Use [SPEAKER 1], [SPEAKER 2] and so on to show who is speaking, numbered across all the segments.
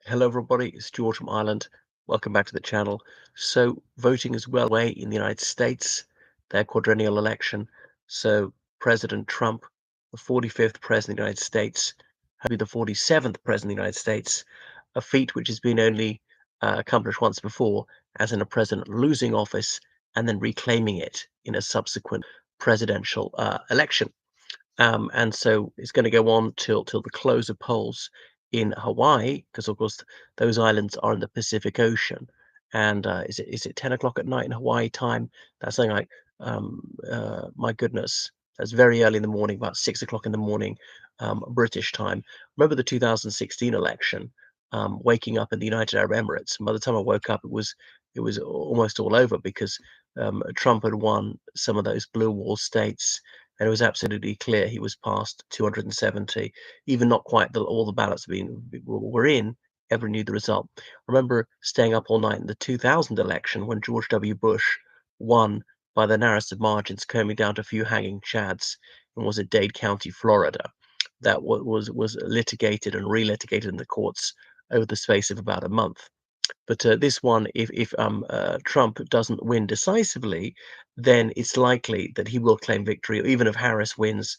[SPEAKER 1] Hello, everybody. It's George from Ireland. Welcome back to the channel. So, voting is well away in the United States, their quadrennial election. So, President Trump, the 45th president of the United States, will be the 47th president of the United States, a feat which has been only accomplished once before, as in a president losing office and then reclaiming it in a subsequent presidential election. And so it's going to go on till the close of polls in Hawaii, because of course those islands are in the Pacific Ocean. And is it 10 o'clock at night in Hawaii time? That's something like my goodness, that's very early in the morning, about 6 o'clock in the morning, British time. Remember the 2016 election? Waking up in the United Arab Emirates. And by the time I woke up, it was almost all over because Trump had won some of those blue wall states, and it was absolutely clear he was past 270. Even not quite all the ballots were in, ever knew the result. I remember staying up all night in the 2000 election when George W. Bush won by the narrowest of margins, coming down to a few hanging chads in was it Dade County, Florida, that was litigated and relitigated in the courts over the space of about a month. But this one, if Trump doesn't win decisively, then it's likely that he will claim victory. Or even if Harris wins,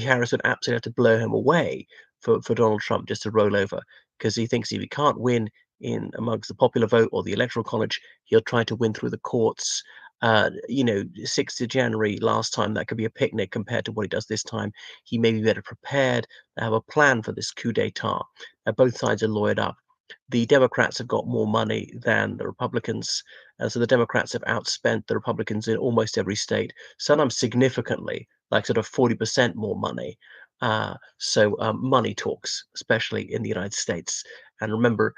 [SPEAKER 1] Harris would absolutely have to blow him away for Donald Trump just to roll over, because he thinks if he can't win in amongst the popular vote or the electoral college, he'll try to win through the courts. 6th of January last time, that could be a picnic compared to what he does this time. He may be better prepared. They have a plan for this coup d'etat. Both sides are lawyered up. The Democrats have got more money than the Republicans, so the Democrats have outspent the Republicans in almost every state, sometimes significantly, like sort of 40% more money. Money talks, especially in the United States. And remember,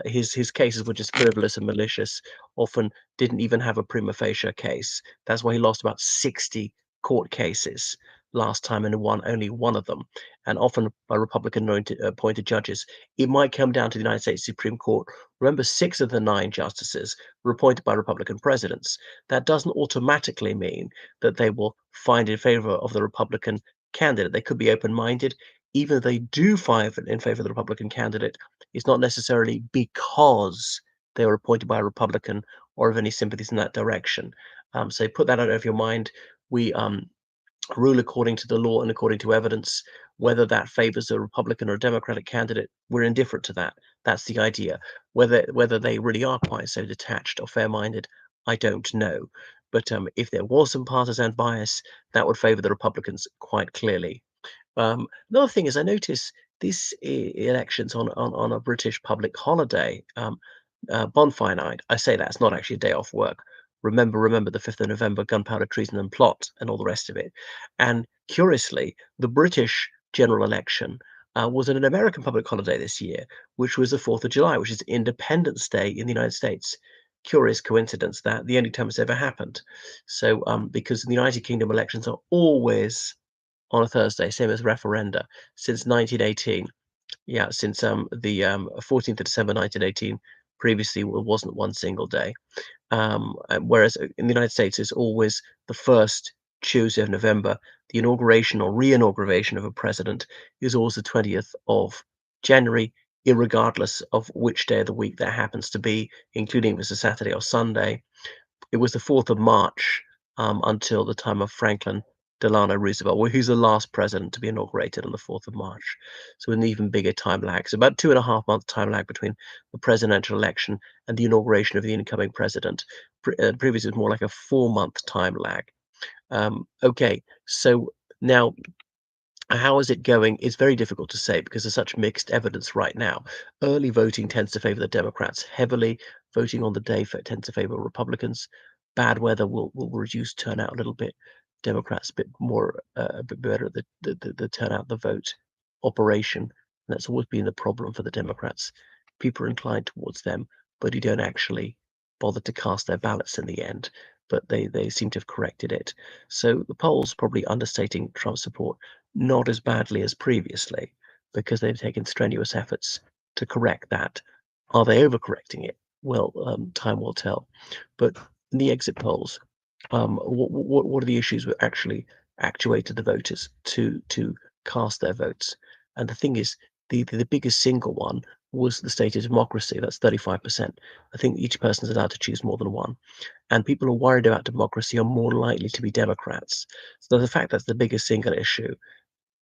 [SPEAKER 1] his cases were just frivolous and malicious. Often didn't even have a prima facie case. That's why he lost about 60 court cases last time and won only one of them, and often by Republican appointed judges. It might come down to the United States Supreme Court. Remember, 6 of the 9 justices were appointed by Republican presidents. That doesn't automatically mean that they will find in favor of the Republican candidate. They could be open-minded. Even if they do find in favor of the Republican candidate, it's not necessarily because they were appointed by a Republican or of any sympathies in that direction. So put that out of your mind. We rule according to the law and according to evidence. Whether that favors a Republican or a Democratic candidate, we're indifferent to that. That's the idea. Whether they really are quite so detached or fair-minded, I don't know. But if there was some partisan bias, that would favor the Republicans quite clearly. Another thing is, I notice this elections on a British public holiday, bonfire night. I say that it's not actually a day off work. Remember the 5th of November, gunpowder treason and plot, and all the rest of it. And curiously, the British general election was an American public holiday this year, which was the 4th of July, which is Independence Day in the United States. Curious coincidence that the only time it's ever happened. So, because in the United Kingdom, elections are always on a Thursday, same as referenda, since 1918. Yeah, since the 14th of December 1918. Previously, it wasn't one single day. Whereas in the United States, it's always the first Tuesday of November. The inauguration or re-inauguration of a president is always the 20th of January, irregardless of which day of the week that happens to be, including if it's a Saturday or Sunday. It was the 4th of March until the time of Franklin Delano Roosevelt, who's the last president to be inaugurated on the 4th of March. So an even bigger time lag. So about 2.5 month time lag between the presidential election and the inauguration of the incoming president. Previously, it was more like a 4 month time lag. Okay, so now how is it going? It's very difficult to say because there's such mixed evidence right now. Early voting tends to favor the Democrats heavily. Voting on the day tends to favor Republicans. Bad weather will reduce turnout a little bit. Democrats a bit better at the turnout, the vote operation. And that's always been the problem for the Democrats. People are inclined towards them, but you don't actually bother to cast their ballots in the end. But they seem to have corrected it. So the polls probably understating Trump's support not as badly as previously, because they've taken strenuous efforts to correct that. Are they overcorrecting it? Well, time will tell. But in the exit polls, what are the issues that actually actuated the voters to cast their votes? And the thing is, the biggest single one was the state of democracy. That's 35%. I think each person's allowed to choose more than one. And people who are worried about democracy are more likely to be Democrats. So the fact that's the biggest single issue,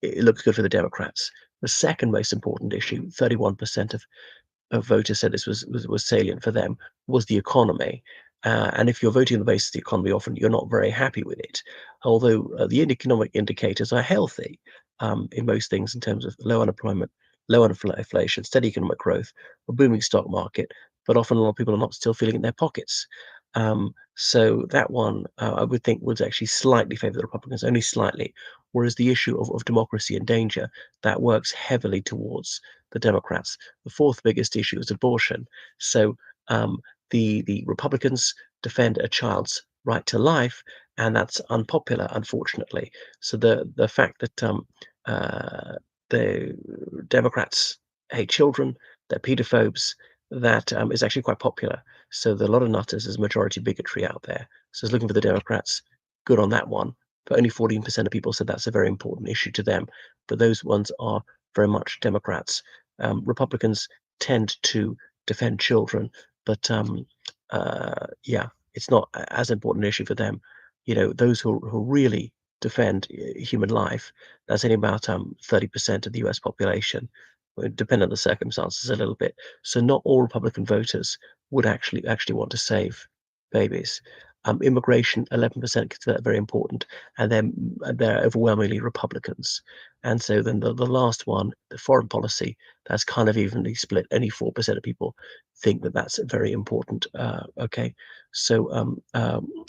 [SPEAKER 1] it looks good for the Democrats. The second most important issue, 31% of voters said this was salient for them, was the economy. And if you're voting on the basis of the economy, often you're not very happy with it. Although the economic indicators are healthy in most things in terms of low unemployment, low inflation, steady economic growth, a booming stock market, but often a lot of people are not still feeling it in their pockets. So that one, I would think, would actually slightly favour the Republicans, only slightly. Whereas the issue of democracy and danger, that works heavily towards the Democrats. The fourth biggest issue is abortion. So the Republicans defend a child's right to life, and that's unpopular, unfortunately. So the fact that uh, the Democrats hate children, they're paedophobes, that is actually quite popular. So there are a lot of nutters. There's majority bigotry out there. So it's looking for the Democrats. Good on that one. But only 14% of people said that's a very important issue to them. But those ones are very much Democrats. Republicans tend to defend children, but yeah, it's not as important an issue for them. Those who really defend human life, that's only about 30% of the US population. Well, depending on the circumstances a little bit. So not all Republican voters would actually want to save babies. Immigration, 11% consider that very important, and they're overwhelmingly Republicans. And so then the last one, the foreign policy, that's kind of evenly split. Only 4% of people think that that's very important. Okay, so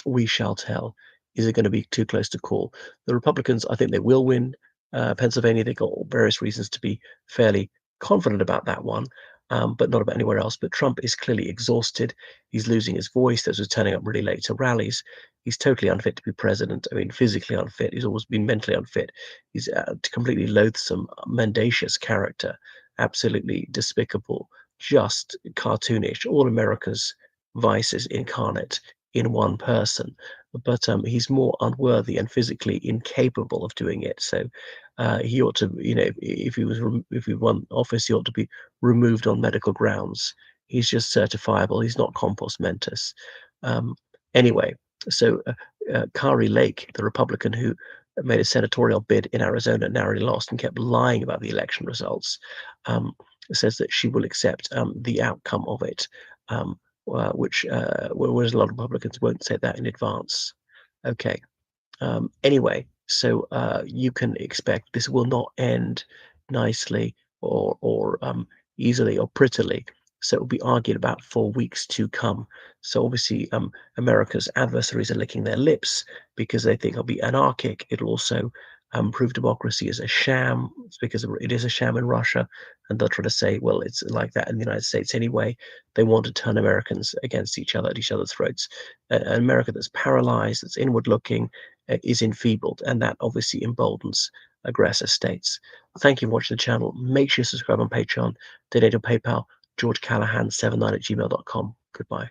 [SPEAKER 1] we shall tell. Is it going to be too close to call? The Republicans, I think they will win Pennsylvania. They've got various reasons to be fairly confident about that one, but not about anywhere else. But Trump is clearly exhausted. He's losing his voice. This was turning up really late to rallies. He's totally unfit to be president. I mean, physically unfit. He's always been mentally unfit. He's a completely loathsome, mendacious character, absolutely despicable, just cartoonish. All America's vices incarnate in one person. But he's more unworthy and physically incapable of doing it. So he ought to, if he won office, he ought to be removed on medical grounds. He's just certifiable. He's not compos mentis. Um, anyway, so Kari Lake, the Republican who made a senatorial bid in Arizona, narrowly lost and kept lying about the election results, um, says that she will accept the outcome of it, whereas a lot of Republicans won't say that in advance. Okay. Anyway, so you can expect this will not end nicely or easily or prettily. So it will be argued about for weeks to come. So obviously, America's adversaries are licking their lips because they think it'll be anarchic. It'll also prove democracy is a sham. It's because it is a sham in Russia, and they'll try to say, well, it's like that in the United States anyway. They want to turn Americans against each other at each other's throats. An America that's paralyzed, that's inward looking, is enfeebled, and that obviously emboldens aggressor states. Thank you for watching the channel. Make sure you subscribe on Patreon, donate on PayPal, georgecallahan79 at gmail.com. Goodbye.